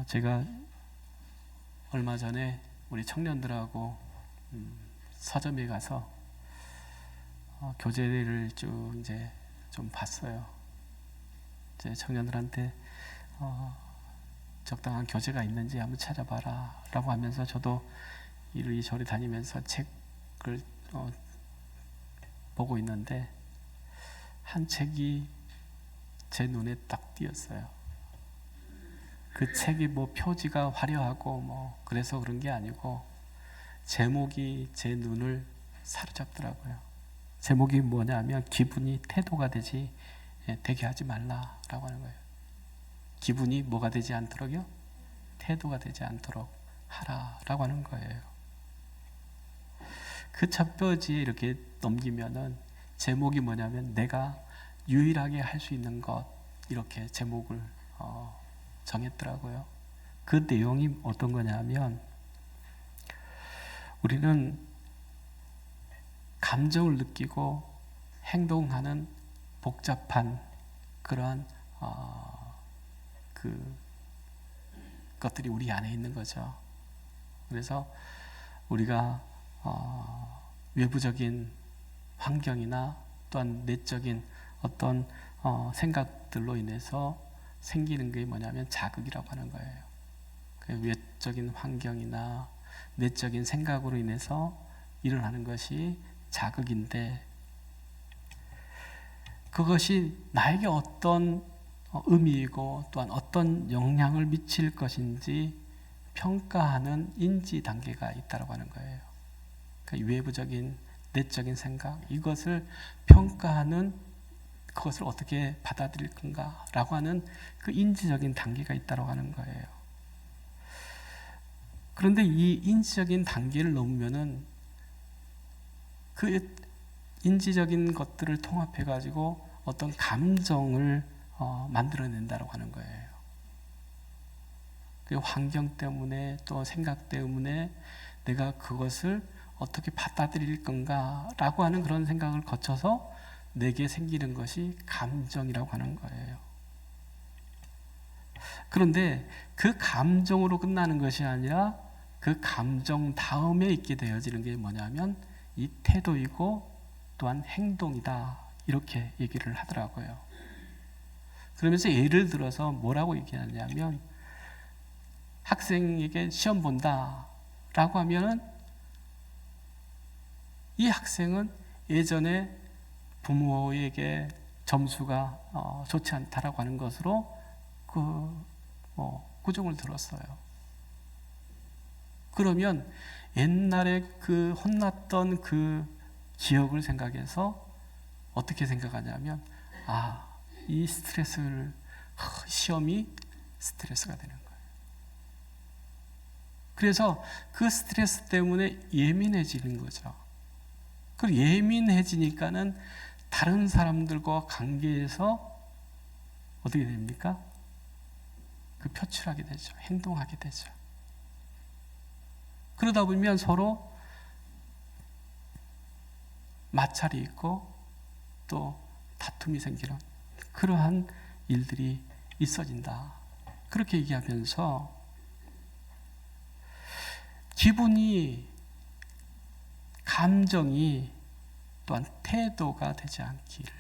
제가 얼마 전에 우리 청년들하고 서점에 가서 교재를 쭉 이제 좀 봤어요. 이제 청년들한테 적당한 교재가 있는지 한번 찾아봐라 라고 하면서 저도 이리저리 다니면서 책을 보고 있는데 한 책이 제 눈에 딱 띄었어요. 그 책이 뭐 표지가 화려하고 뭐 그래서 그런 게 아니고 제목이 제 눈을 사로잡더라고요. 제목이 뭐냐면 기분이 태도가 되게 하지 말라라고 하는 거예요. 기분이 뭐가 되지 않도록요? 태도가 되지 않도록 하라라고 하는 거예요. 그 첫 표지에 이렇게 넘기면은 제목이 뭐냐면 내가 유일하게 할 수 있는 것, 이렇게 제목을 정했더라고요. 그 내용이 어떤 거냐면 우리는 감정을 느끼고 행동하는 복잡한 그러한 것들이 우리 안에 있는 거죠. 그래서 우리가 외부적인 환경이나 또한 내적인 어떤 생각들로 인해서 생기는 게 뭐냐면 자극이라고 하는 거예요. 그 외적인 환경이나 내적인 생각으로 인해서 일어나는 것이 자극인데 그것이 나에게 어떤 의미이고 또한 어떤 영향을 미칠 것인지 평가하는 인지 단계가 있다고 하는 거예요. 그 외부적인 내적인 생각, 이것을 평가하는 그것을 어떻게 받아들일 건가라고 하는 그 인지적인 단계가 있다고 하는 거예요. 그런데 이 인지적인 단계를 넘으면은 그 인지적인 것들을 통합해 가지고 어떤 감정을 만들어낸다고 하는 거예요. 그 환경 때문에 또 생각 때문에 내가 그것을 어떻게 받아들일 건가라고 하는 그런 생각을 거쳐서 내게 생기는 것이 감정이라고 하는 거예요. 그런데 그 감정으로 끝나는 것이 아니라 그 감정 다음에 있게 되어지는 게 뭐냐면 이 태도이고 또한 행동이다, 이렇게 얘기를 하더라고요. 그러면서 예를 들어서 뭐라고 얘기하냐면 학생에게 시험 본다 라고 하면은 이 학생은 예전에 부모에게 점수가 좋지 않다라고 하는 것으로 구종을 들었어요. 그러면 옛날에 그 혼났던 그 기억을 생각해서 어떻게 생각하냐면 이 스트레스를 시험이 스트레스가 되는 거예요. 그래서 그 스트레스 때문에 예민해지는 거죠. 그리고 예민해지니까는 다른 사람들과 관계에서 어떻게 됩니까? 표출하게 되죠. 행동하게 되죠. 그러다 보면 서로 마찰이 있고 또 다툼이 생기는 그러한 일들이 있어진다. 그렇게 얘기하면서 기분이, 감정이 또한 태도가 되지 않기를,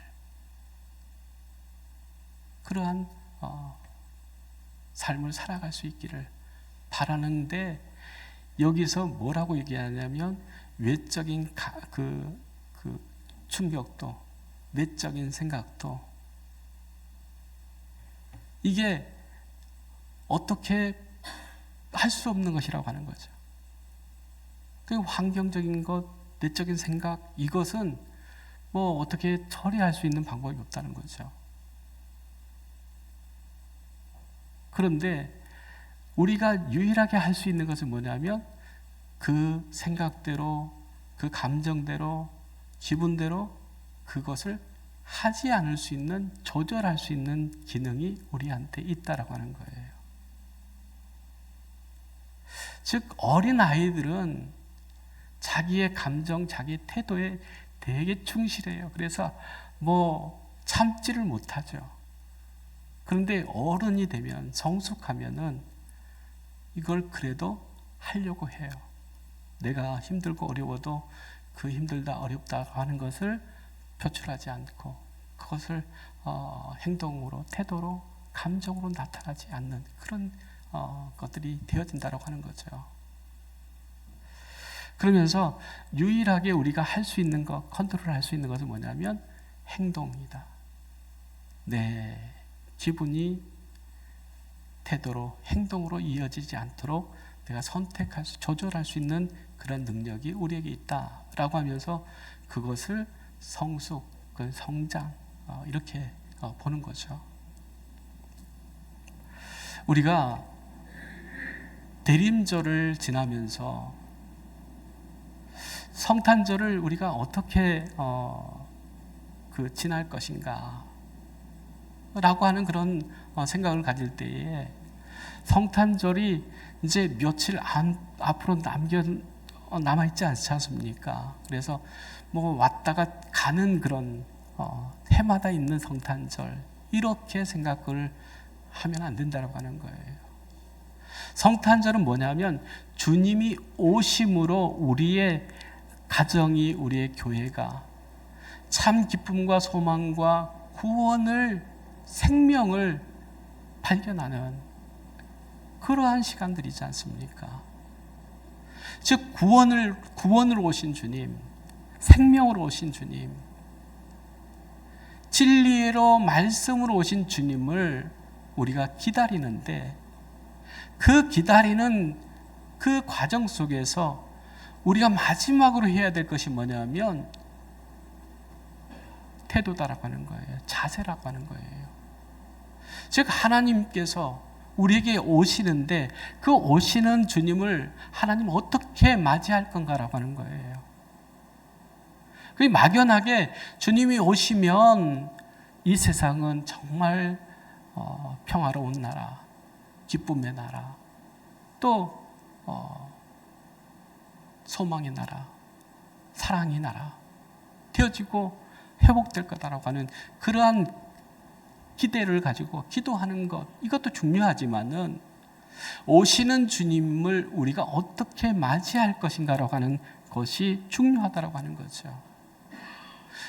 그러한 삶을 살아갈 수 있기를 바라는데 여기서 뭐라고 얘기하냐면 외적인 그 충격도 내적인 생각도 이게 어떻게 할 수 없는 것이라고 하는 거죠. 그 환경적인 것, 내적인 생각, 이것은 뭐 어떻게 처리할 수 있는 방법이 없다는 거죠. 그런데 우리가 유일하게 할 수 있는 것은 뭐냐면 그 생각대로, 그 감정대로, 기분대로 그것을 하지 않을 수 있는, 조절할 수 있는 기능이 우리한테 있다라고 하는 거예요. 즉 어린 아이들은 자기의 감정, 자기의 태도에 되게 충실해요. 그래서 뭐 참지를 못하죠. 그런데 어른이 되면, 성숙하면은 이걸 그래도 하려고 해요. 내가 힘들고 어려워도 그 힘들다 어렵다 하는 것을 표출하지 않고 그것을 행동으로, 태도로, 감정으로 나타나지 않는 그런 것들이 되어진다고 하는 거죠. 그러면서 유일하게 우리가 할 수 있는 것, 컨트롤할 수 있는 것은 뭐냐면 행동이다. 내 기분이 태도로, 행동으로 이어지지 않도록 내가 선택할 수, 조절할 수 있는 그런 능력이 우리에게 있다라고 하면서 그것을 성숙, 성장 이렇게 보는 거죠. 우리가 대림절을 지나면서 성탄절을 우리가 어떻게 지날 것인가 라고 하는 그런 생각을 가질 때에 성탄절이 이제 며칠 앞으로 남아있지 않지 않습니까? 그래서 뭐 왔다가 가는 그런 해마다 있는 성탄절 이렇게 생각을 하면 안 된다고 하는 거예요. 성탄절은 뭐냐면 주님이 오심으로 우리의 가정이, 우리의 교회가 참 기쁨과 소망과 구원을, 생명을 발견하는 그러한 시간들이지 않습니까? 즉 구원으로 오신 주님, 생명으로 오신 주님, 진리로 말씀으로 오신 주님을 우리가 기다리는데 그 기다리는 그 과정 속에서 우리가 마지막으로 해야 될 것이 뭐냐면 태도다라고 하는 거예요. 자세라고 하는 거예요. 즉 하나님께서 우리에게 오시는데 그 오시는 주님을 하나님 어떻게 맞이할 건가라고 하는 거예요. 그 막연하게 주님이 오시면 이 세상은 정말 평화로운 나라, 기쁨의 나라, 또 소망의 나라, 사랑의 나라 되어지고 회복될 거다라고 하는 그러한 기대를 가지고 기도하는 것, 이것도 중요하지만은 오시는 주님을 우리가 어떻게 맞이할 것인가라고 하는 것이 중요하다라고 하는 거죠.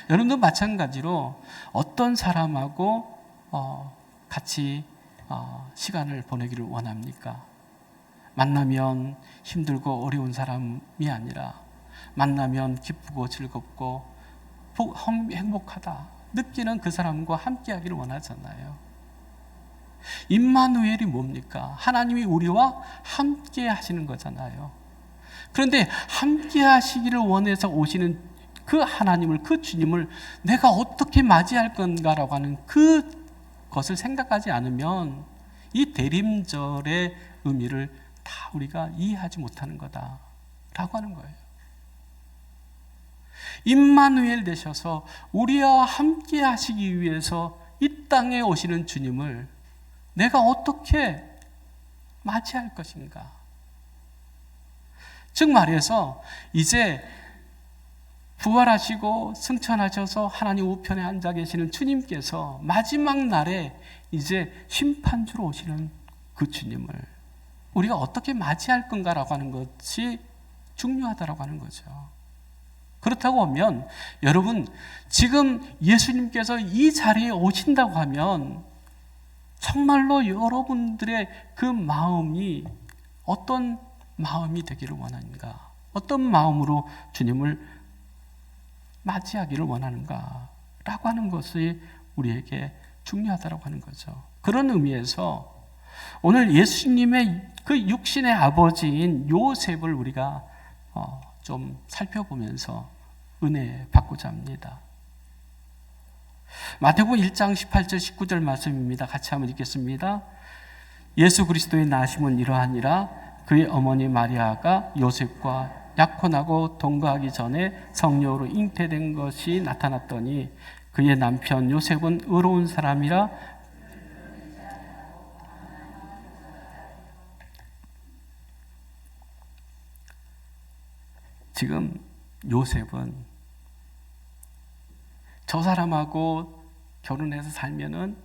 여러분도 마찬가지로 어떤 사람하고 같이 시간을 보내기를 원합니까? 만나면 힘들고 어려운 사람이 아니라 만나면 기쁘고 즐겁고 행복하다 느끼는 그 사람과 함께 하기를 원하잖아요. 임마누엘이 뭡니까? 하나님이 우리와 함께 하시는 거잖아요. 그런데 함께 하시기를 원해서 오시는 그 하나님을, 그 주님을 내가 어떻게 맞이할 건가라고 하는 그것을 생각하지 않으면 이 대림절의 의미를 다 우리가 이해하지 못하는 거다라고 하는 거예요. 임마누엘 되셔서 우리와 함께 하시기 위해서 이 땅에 오시는 주님을 내가 어떻게 맞이할 것인가? 즉 말해서 이제 부활하시고 승천하셔서 하나님 우편에 앉아 계시는 주님께서 마지막 날에 이제 심판주로 오시는 그 주님을 우리가 어떻게 맞이할 건가라고 하는 것이 중요하다라고 하는 거죠. 그렇다고 하면 여러분 지금 예수님께서 이 자리에 오신다고 하면 정말로 여러분들의 그 마음이 어떤 마음이 되기를 원하는가? 어떤 마음으로 주님을 맞이하기를 원하는가? 라고 하는 것이 우리에게 중요하다고 하는 거죠. 그런 의미에서 오늘 예수님의 그 육신의 아버지인 요셉을 우리가 좀 살펴보면서 은혜 받고자 합니다. 마태복음 1장 18절 19절 말씀입니다. 같이 한번 읽겠습니다. 예수 그리스도의 나심은 이러하니라. 그의 어머니 마리아가 요셉과 약혼하고 동거하기 전에 성령으로 잉태된 것이 나타났더니 그의 남편 요셉은 의로운 사람이라. 지금 요셉은 저 사람하고 결혼해서 살면은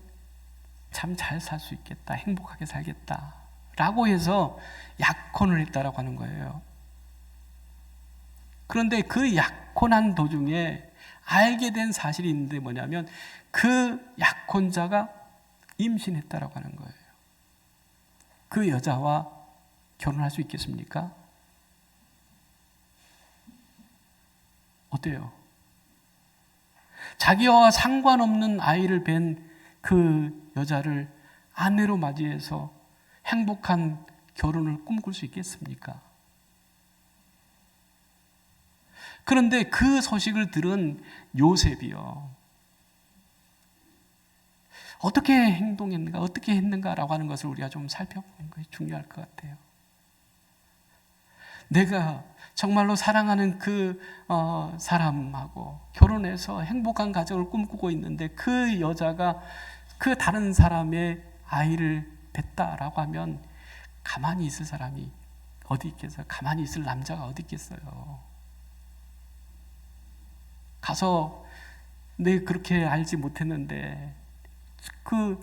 참 잘 살 수 있겠다, 행복하게 살겠다 라고 해서 약혼을 했다라고 하는 거예요. 그런데 그 약혼한 도중에 알게 된 사실이 있는데 뭐냐면 그 약혼자가 임신했다라고 하는 거예요. 그 여자와 결혼할 수 있겠습니까? 어때요? 자기와 상관없는 아이를 뵌 그 여자를 아내로 맞이해서 행복한 결혼을 꿈꿀 수 있겠습니까? 그런데 그 소식을 들은 요셉이요, 어떻게 행동했는가, 어떻게 했는가라고 하는 것을 우리가 좀 살펴보는 것이 중요할 것 같아요. 내가 정말로 사랑하는 그 사람하고 결혼해서 행복한 가정을 꿈꾸고 있는데 그 여자가 그 다른 사람의 아이를 뵀다라고 하면 가만히 있을 사람이 어디 있겠어요? 가만히 있을 남자가 어디 있겠어요? 가서 내 그렇게 알지 못했는데 그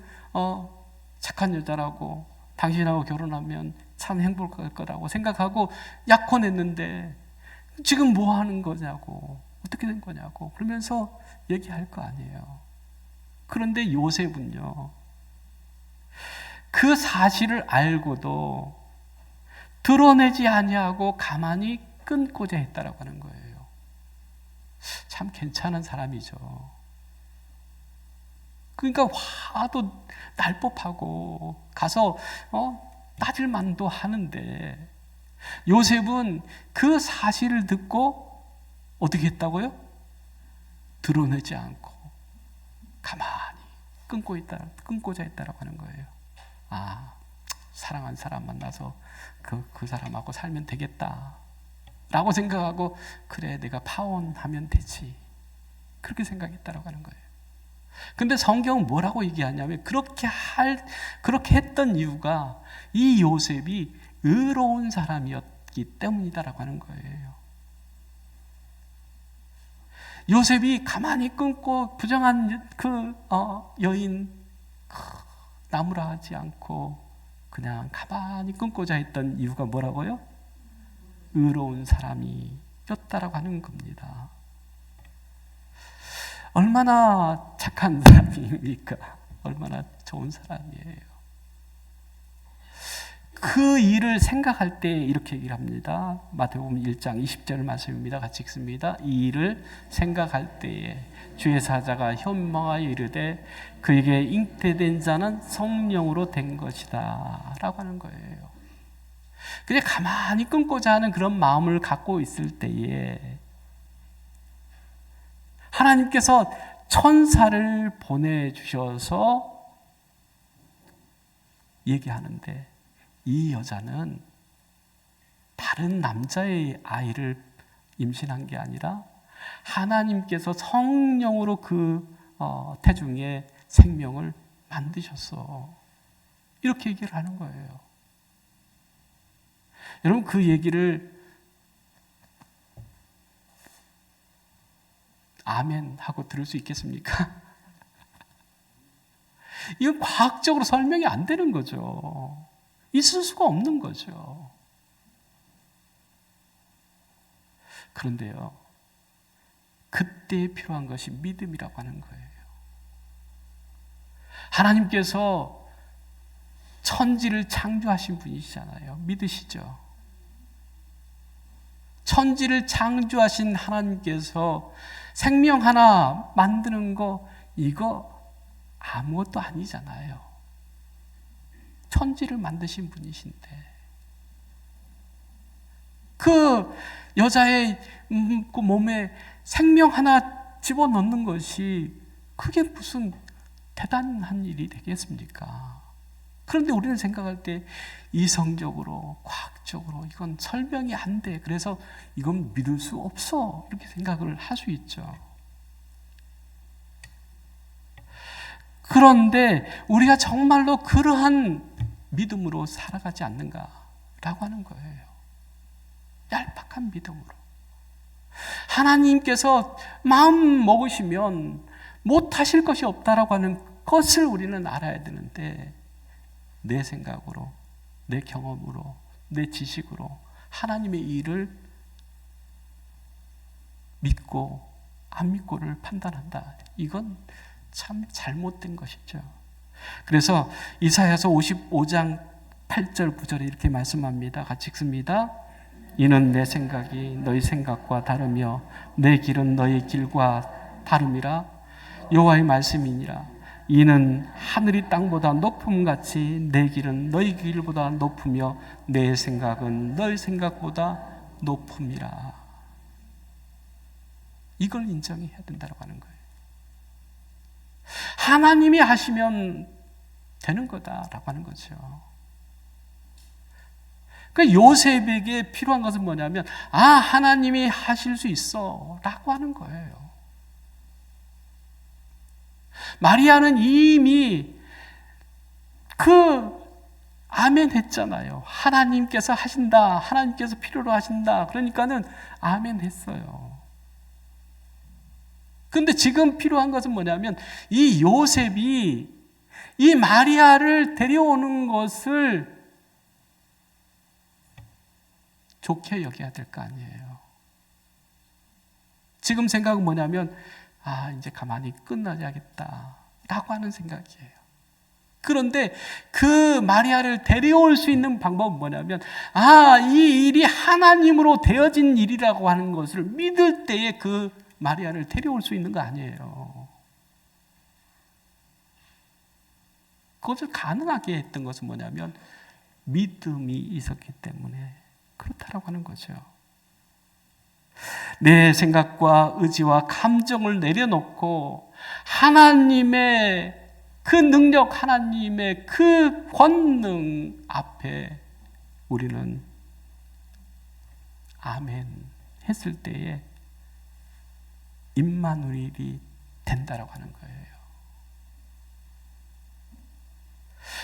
착한 여자라고 당신하고 결혼하면 참 행복할 거라고 생각하고 약혼했는데 지금 뭐 하는 거냐고, 어떻게 된 거냐고 그러면서 얘기할 거 아니에요. 그런데 요셉은요, 그 사실을 알고도 드러내지 아니하고 가만히 끊고자 했다라고 하는 거예요. 참 괜찮은 사람이죠. 그러니까 화도 날 법하고 가서 따질 만도 하는데 요셉은 그 사실을 듣고 어떻게 했다고요? 드러내지 않고 가만히 끊고자 했다라고 하는 거예요. 아, 사랑한 사람 만나서 그 사람하고 살면 되겠다 라고 생각하고, 그래 내가 파혼하면 되지, 그렇게 생각했다라고 하는 거예요. 근데 성경은 뭐라고 얘기하냐면 그렇게 했던 이유가 이 요셉이 의로운 사람이었기 때문이다라고 하는 거예요. 요셉이 가만히 끊고 부정한 그 여인 나무라 하지 않고 그냥 가만히 끊고자 했던 이유가 뭐라고요? 의로운 사람이었다라고 하는 겁니다. 얼마나 착한 사람입니까? 얼마나 좋은 사람이에요. 그 일을 생각할 때 이렇게 얘기를 합니다. 마태복음 1장 20절 말씀입니다. 같이 읽습니다. 이 일을 생각할 때에 주의 사자가 현망하여 이르되 그에게 잉태된 자는 성령으로 된 것이다 라고 하는 거예요. 그냥 가만히 끊고자 하는 그런 마음을 갖고 있을 때에 하나님께서 천사를 보내주셔서 얘기하는데 이 여자는 다른 남자의 아이를 임신한 게 아니라 하나님께서 성령으로 그 태중에 생명을 만드셨어, 이렇게 얘기를 하는 거예요. 여러분, 그 얘기를 아멘 하고 들을 수 있겠습니까? 이건 과학적으로 설명이 안 되는 거죠. 있을 수가 없는 거죠. 그런데요, 그때 필요한 것이 믿음이라고 하는 거예요. 하나님께서 천지를 창조하신 분이시잖아요. 믿으시죠? 천지를 창조하신 하나님께서 생명 하나 만드는 거, 이거 아무것도 아니잖아요. 천지를 만드신 분이신데 그 여자의 그 몸에 생명 하나 집어넣는 것이 그게 무슨 대단한 일이 되겠습니까? 그런데 우리는 생각할 때 이성적으로, 과학적으로 이건 설명이 안 돼, 그래서 이건 믿을 수 없어, 이렇게 생각을 할 수 있죠. 그런데 우리가 정말로 그러한 믿음으로 살아가지 않는가라고 하는 거예요. 얄팍한 믿음으로. 하나님께서 마음 먹으시면 못하실 것이 없다라고 하는 것을 우리는 알아야 되는데 내 생각으로, 내 경험으로, 내 지식으로 하나님의 일을 믿고 안 믿고를 판단한다. 이건 참 잘못된 것이죠. 그래서 이사야서 55장 8절 9절에 이렇게 말씀합니다. 같이 읽습니다. 이는 내 생각이 너희 생각과 다르며 내 길은 너희 길과 다름이라. 여호와의 말씀이니라. 이는 하늘이 땅보다 높음같이 내 길은 너희 길보다 높으며 내 생각은 너희 생각보다 높음이라. 이걸 인정해야 된다고 하는 거예요. 하나님이 하시면 되는 거다라고 하는 거죠. 그러니까 요셉에게 필요한 것은 뭐냐면 하나님이 하실 수 있어 라고 하는 거예요. 마리아는 이미 아멘 했잖아요. 하나님께서 하신다, 하나님께서 필요로 하신다. 그러니까는 아멘 했어요. 근데 지금 필요한 것은 뭐냐면 이 요셉이 이 마리아를 데려오는 것을 좋게 여겨야 될 거 아니에요. 지금 생각은 뭐냐면 이제 가만히 끝나야겠다 라고 하는 생각이에요. 그런데 그 마리아를 데려올 수 있는 방법은 뭐냐면 이 일이 하나님으로 되어진 일이라고 하는 것을 믿을 때에 그 마리아를 데려올 수 있는 거 아니에요. 그것을 가능하게 했던 것은 뭐냐면 믿음이 있었기 때문에 그렇다라고 하는 거죠. 내 생각과 의지와 감정을 내려놓고 하나님의 그 능력, 하나님의 그 권능 앞에 우리는 아멘 했을 때에 임마누엘이 된다라고 하는 거예요.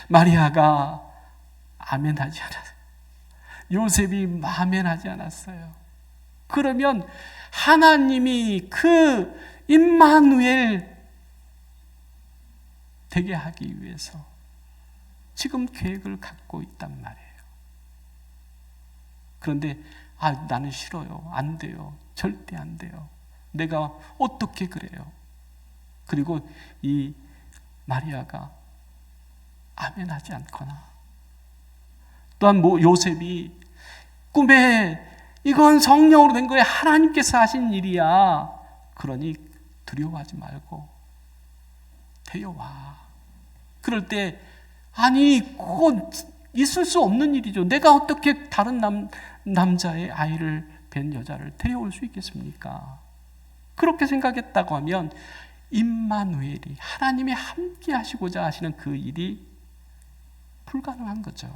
마리아가 아멘하지 않았어요. 요셉이 아멘하지 않았어요. 그러면 하나님이 그 임마누엘 되게 하기 위해서 지금 계획을 갖고 있단 말이에요. 그런데 나는 싫어요. 안 돼요. 절대 안 돼요. 내가 어떻게 그래요? 그리고 이 마리아가 아멘하지 않거나 또한 요셉이 꿈에 이건 성령으로 된 거야. 하나님께서 하신 일이야. 그러니 두려워하지 말고 데려와. 그럴 때 그건 있을 수 없는 일이죠. 내가 어떻게 다른 남자의 아이를 뵌 여자를 데려올 수 있겠습니까? 그렇게 생각했다고 하면 임마누엘이 하나님이 함께 하시고자 하시는 그 일이 불가능한 거죠.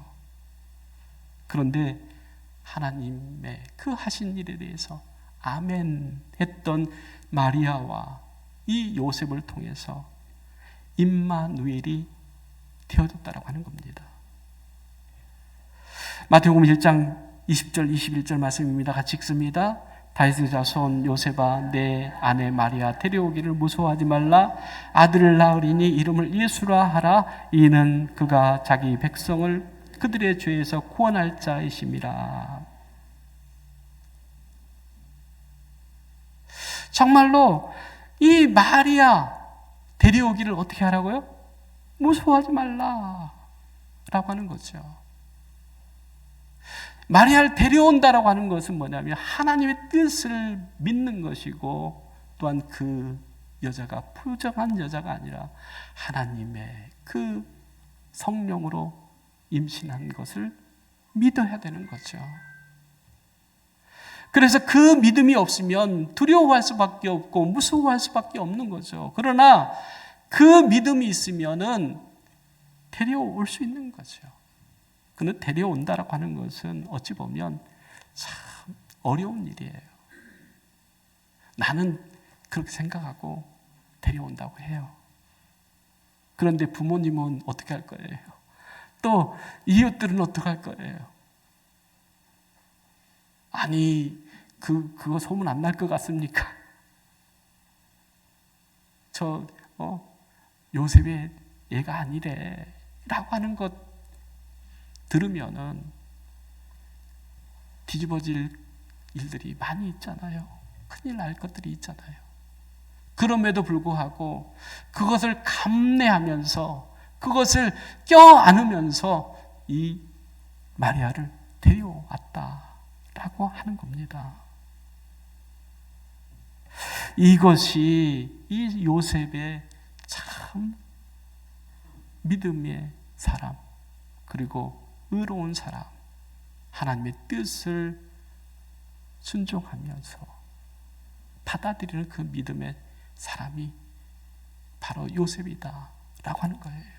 그런데 하나님의 그 하신 일에 대해서 아멘 했던 마리아와 이 요셉을 통해서 임마누엘이 되어졌다라고 하는 겁니다. 마태복음 1장 20절 21절 말씀입니다. 같이 읽습니다. 다윗의 자손 요셉아 내 아내 마리아 데려오기를 무서워하지 말라. 아들을 낳으리니 이름을 예수라 하라. 이는 그가 자기 백성을 그들의 죄에서 구원할 자이심이라. 정말로 이 마리아 데려오기를 어떻게 하라고요? 무서워하지 말라 라고 하는 거죠. 마리아를 데려온다라고 하는 것은 뭐냐면 하나님의 뜻을 믿는 것이고 또한 그 여자가 부정한 여자가 아니라 하나님의 그 성령으로 임신한 것을 믿어야 되는 거죠. 그래서 그 믿음이 없으면 두려워할 수밖에 없고 무서워할 수밖에 없는 거죠. 그러나 그 믿음이 있으면은 데려올 수 있는 거죠. 근데 데려온다라고 하는 것은 어찌 보면 참 어려운 일이에요. 나는 그렇게 생각하고 데려온다고 해요. 그런데 부모님은 어떻게 할 거예요? 또 이웃들은 어떻게 할 거예요? 그거 소문 안 날 것 같습니까? 요셉의 얘가 아니래 라고 하는 것 들으면은 뒤집어질 일들이 많이 있잖아요. 큰일 날 것들이 있잖아요. 그럼에도 불구하고 그것을 감내하면서 그것을 껴안으면서 이 마리아를 데려왔다라고 하는 겁니다. 이것이 이 요셉의 참 믿음의 사람, 그리고 의로운 사람, 하나님의 뜻을 순종하면서 받아들이는 그 믿음의 사람이 바로 요셉이다 라고 하는 거예요.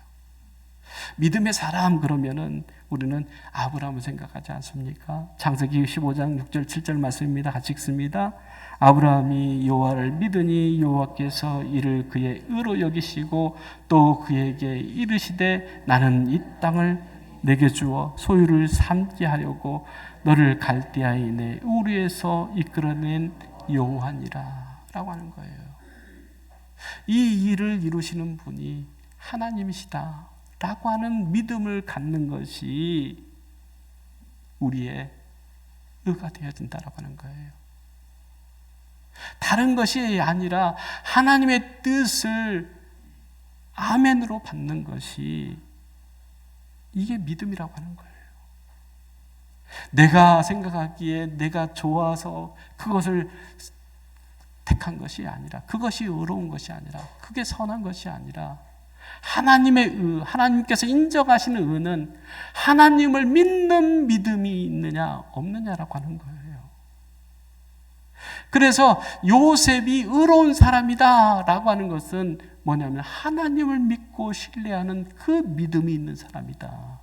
믿음의 사람 그러면은 우리는 아브라함을 생각하지 않습니까? 창세기 15장 6절 7절 말씀입니다. 같이 읽습니다. 아브라함이 여호와를 믿으니 여호와께서 이를 그의 의로 여기시고 또 그에게 이르시되 나는 이 땅을 내게 주어 소유를 삼게 하려고 너를 갈대아의 내 우리에서 이끌어낸 여호와니라 라고 하는 거예요. 이 일을 이루시는 분이 하나님이시다 라고 하는 믿음을 갖는 것이 우리의 의가 되어진다라고 하는 거예요. 다른 것이 아니라 하나님의 뜻을 아멘으로 받는 것이 이게 믿음이라고 하는 거예요. 내가 생각하기에 내가 좋아서 그것을 택한 것이 아니라, 그것이 의로운 것이 아니라, 그게 선한 것이 아니라 하나님의 의, 하나님께서 인정하시는 의는 하나님을 믿는 믿음이 있느냐 없느냐라고 하는 거예요. 그래서 요셉이 의로운 사람이다 라고 하는 것은 뭐냐면 하나님을 믿고 신뢰하는 그 믿음이 있는 사람이다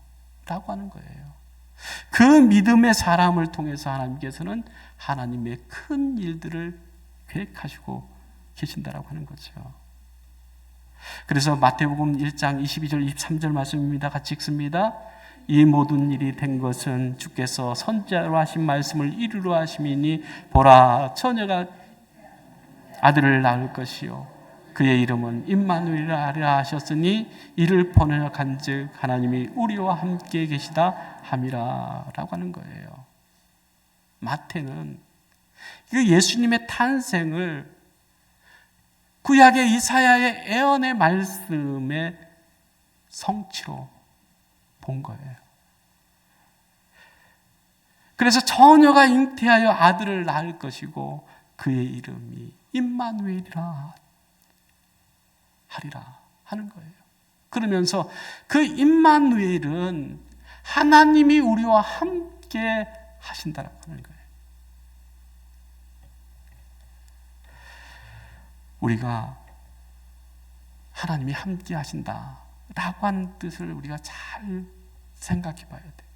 라고 하는 거예요. 그 믿음의 사람을 통해서 하나님께서는 하나님의 큰 일들을 계획하시고 계신다라고 하는 거죠. 그래서 마태복음 1장 22절 23절 말씀입니다. 같이 읽습니다. 이 모든 일이 된 것은 주께서 선지자로 하신 말씀을 이루려 하심이니 보라 처녀가 아들을 낳을 것이요 그의 이름은 임마누엘이라 하셨으니 이를 번역한즉 하나님이 우리와 함께 계시다 함이라 라고 하는 거예요. 마태는 그 예수님의 탄생을 구약의 이사야의 예언의 말씀의 성취로 본 거예요. 그래서 처녀가 잉태하여 아들을 낳을 것이고 그의 이름이 임마누엘이라 하리라 하는 거예요. 그러면서 그 임마누엘은 하나님이 우리와 함께 하신다라고 하는 거예요. 우리가 하나님이 함께 하신다라고 하는 뜻을 우리가 잘 생각해 봐야 돼요.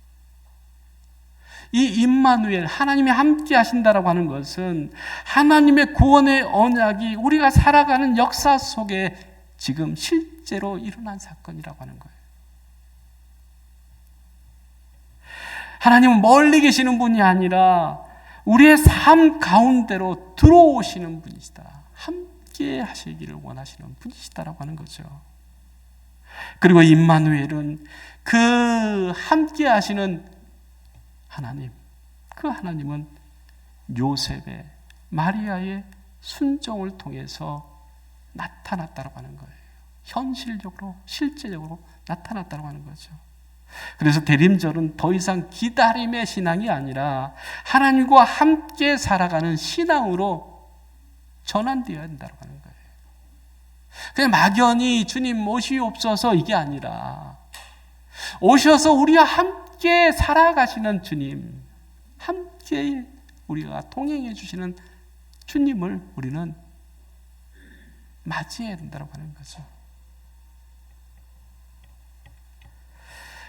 이 임마누엘, 하나님이 함께 하신다라고 하는 것은 하나님의 구원의 언약이 우리가 살아가는 역사 속에 지금 실제로 일어난 사건이라고 하는 거예요. 하나님은 멀리 계시는 분이 아니라 우리의 삶 가운데로 들어오시는 분이시다. 함께 하시기를 원하시는 분이시다라고 하는 거죠. 그리고 임마누엘은 그 함께 하시는 하나님, 그 하나님은 요셉의, 마리아의 순종을 통해서 나타났다고 하는 거예요. 현실적으로, 실제적으로 나타났다고 하는 거죠. 그래서 대림절은 더 이상 기다림의 신앙이 아니라 하나님과 함께 살아가는 신앙으로 전환되어야 된다고 하는 거예요. 그냥 막연히 주님 오시옵소서 이게 아니라 오셔서 우리와 함께 살아가시는 주님, 함께 우리가 동행해 주시는 주님을 우리는 맞이해야 된다고 하는 거죠.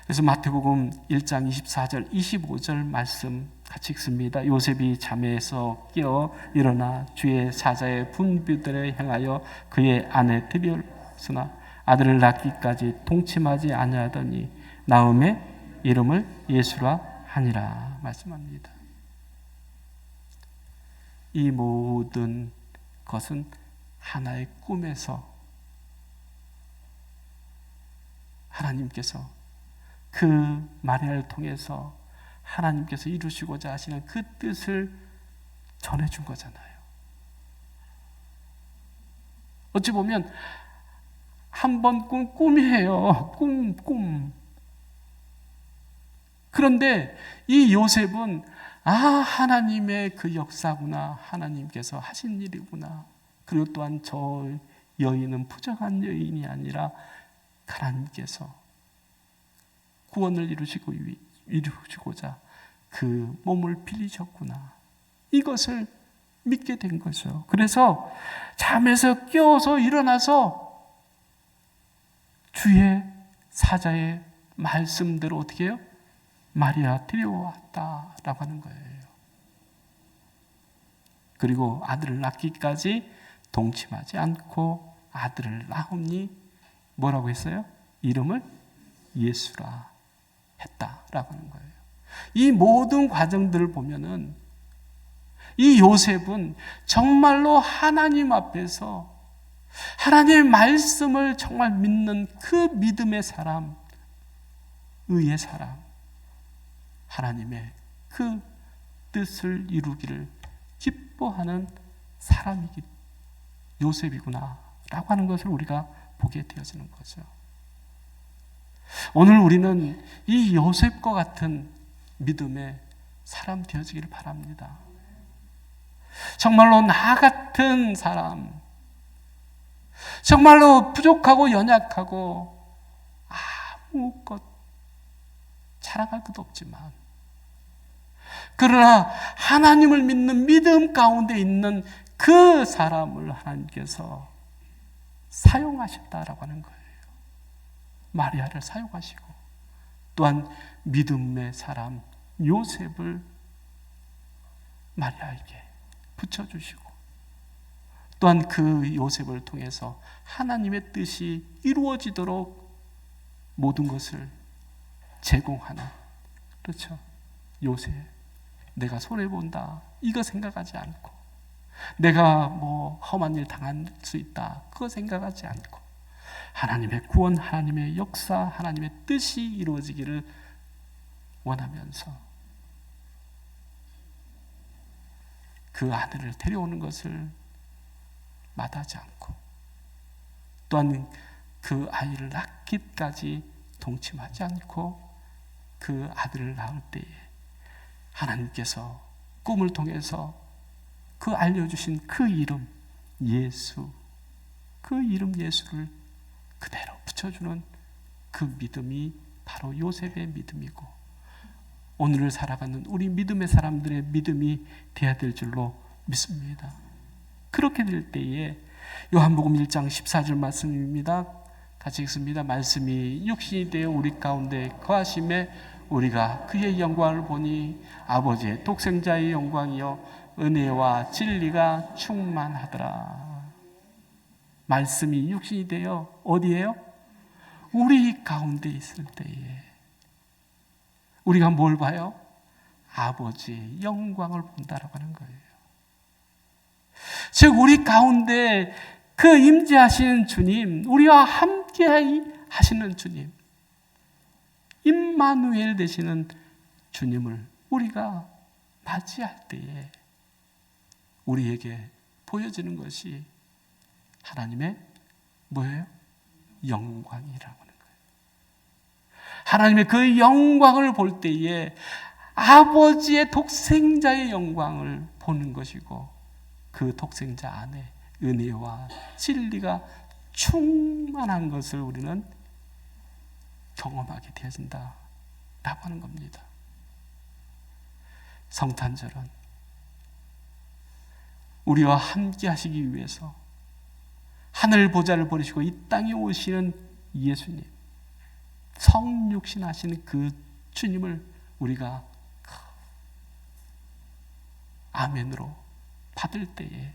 그래서 마태복음 1장 24절 25절 말씀 같이 읽습니다. 요셉이 잠에서 깨어 일어나 주의 사자의 분부대로 행하여 그의 아내 드렸으나 아들을 낳기까지 동침하지 아니하더니 나음의 이름을 예수라 하니라 말씀합니다. 이 모든 것은 하나의 꿈에서 하나님께서 그 마리아를 통해서 하나님께서 이루시고자 하시는 그 뜻을 전해준 거잖아요. 어찌 보면 한 번 꾼 꿈이에요. 꿈. 그런데 이 요셉은 하나님의 그 역사구나. 하나님께서 하신 일이구나. 그리고 또한 저 여인은 부정한 여인이 아니라 하나님께서 구원을 이루시고자 그 몸을 빌리셨구나. 이것을 믿게 된 거죠. 그래서 잠에서 깨어서 일어나서 주의 사자의 말씀대로 어떻게 해요? 마리아 데려왔다라고 하는 거예요. 그리고 아들을 낳기까지 동침하지 않고 아들을 낳으니 뭐라고 했어요? 이름을 예수라 했다라고 하는 거예요. 이 모든 과정들을 보면은 이 요셉은 정말로 하나님 앞에서 하나님의 말씀을 정말 믿는 그 믿음의 사람, 의의 사람, 하나님의 그 뜻을 이루기를 기뻐하는 사람이기 요셉이구나 라고 하는 것을 우리가 보게 되어지는 거죠. 오늘 우리는 이 요셉과 같은 믿음의 사람 되어지기를 바랍니다. 정말로 나 같은 사람, 정말로 부족하고 연약하고 아무것 자랑할 것도 없지만 그러나 하나님을 믿는 믿음 가운데 있는 그 사람을 하나님께서 사용하셨다라고 하는 거예요. 마리아를 사용하시고 또한 믿음의 사람 요셉을 마리아에게 붙여주시고 또한 그 요셉을 통해서 하나님의 뜻이 이루어지도록 모든 것을 제공하는, 그렇죠? 요셉, 내가 손해본다 이거 생각하지 않고 내가 험한 일 당할 수 있다 그거 생각하지 않고 하나님의 구원, 하나님의 역사, 하나님의 뜻이 이루어지기를 원하면서 그 아들을 데려오는 것을 마다하지 않고 또한 그 아이를 낳기까지 동침하지 않고 그 아들을 낳을 때에 하나님께서 꿈을 통해서 그 알려주신 그 이름 예수, 그 이름 예수를 그대로 붙여주는 그 믿음이 바로 요셉의 믿음이고 오늘을 살아가는 우리 믿음의 사람들의 믿음이 되어야 될 줄로 믿습니다. 그렇게 될 때에 요한복음 1장 14절 말씀입니다. 같이 읽습니다. 말씀이 육신이 되어 우리 가운데 거하심에 우리가 그의 영광을 보니 아버지의 독생자의 영광이요 은혜와 진리가 충만하더라. 말씀이 육신이 되어 어디에요? 우리 가운데 있을 때에 우리가 뭘 봐요? 아버지의 영광을 본다라고 하는 거예요. 즉 우리 가운데 그 임재하시는 주님, 우리와 함께 하시는 주님, 임마누엘 되시는 주님을 우리가 맞이할 때에 우리에게 보여지는 것이 하나님의 뭐예요? 영광이라고 하는 거예요. 하나님의 그 영광을 볼 때에 아버지의 독생자의 영광을 보는 것이고 그 독생자 안에 은혜와 진리가 충만한 것을 우리는 경험하게 되어진다라고 하는 겁니다. 성탄절은 우리와 함께 하시기 위해서 하늘 보좌를 버리시고 이 땅에 오시는 예수님, 성육신 하시는 그 주님을 우리가 아멘으로 받을 때에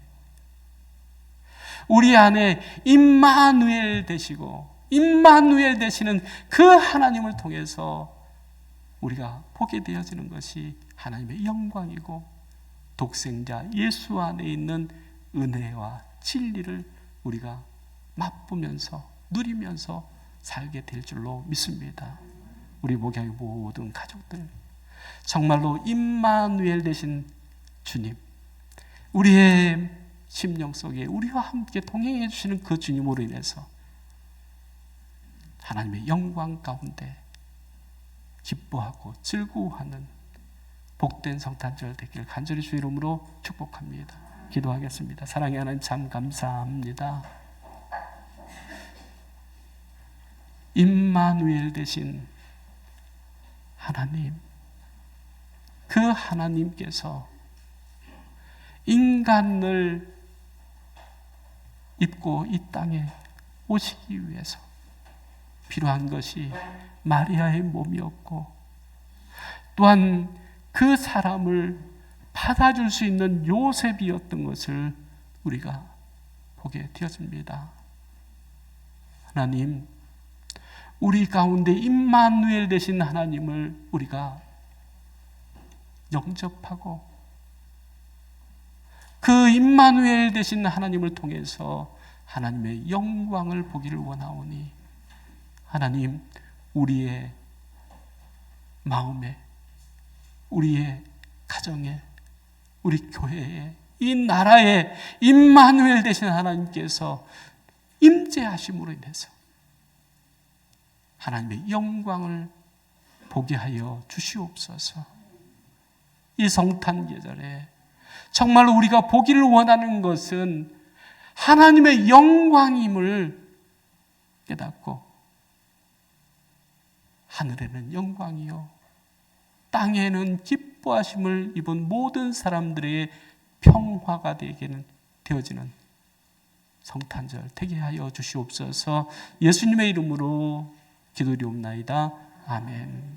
우리 안에 임마누엘 되시고 임마누엘 되시는 그 하나님을 통해서 우리가 보게 되어지는 것이 하나님의 영광이고 독생자 예수 안에 있는 은혜와 진리를 우리가 맛보면서 누리면서 살게 될 줄로 믿습니다. 우리 목양의 모든 가족들, 정말로 임마누엘 되신 주님, 우리의 심령 속에 우리와 함께 동행해 주시는 그 주님으로 인해서 하나님의 영광 가운데 기뻐하고 즐거워하는 복된 성탄절 되길 간절히 주 이름으로 축복합니다. 기도하겠습니다. 사랑의 하나님, 참 감사합니다. 임마누엘 되신 하나님, 그 하나님께서 인간을 입고 이 땅에 오시기 위해서 필요한 것이 마리아의 몸이었고, 또한 그 사람을 받아줄 수 있는 요셉이었던 것을 우리가 보게 되었습니다. 하나님, 우리 가운데 임마누엘 되신 하나님을 우리가 영접하고 그 임마누엘 되신 하나님을 통해서 하나님의 영광을 보기를 원하오니, 하나님, 우리의 마음에, 우리의 가정에, 우리 교회에, 이 나라에 임마누엘 되신 하나님께서 임재하심으로 인해서 하나님의 영광을 보게 하여 주시옵소서. 이 성탄 계절에 정말로 우리가 보기를 원하는 것은 하나님의 영광임을 깨닫고, 하늘에는 영광이요 땅에는 기뻐하심을 입은 모든 사람들의 평화가 되어지는 성탄절 되게 하여 주시옵소서. 예수님의 이름으로 기도드리옵나이다. 아멘.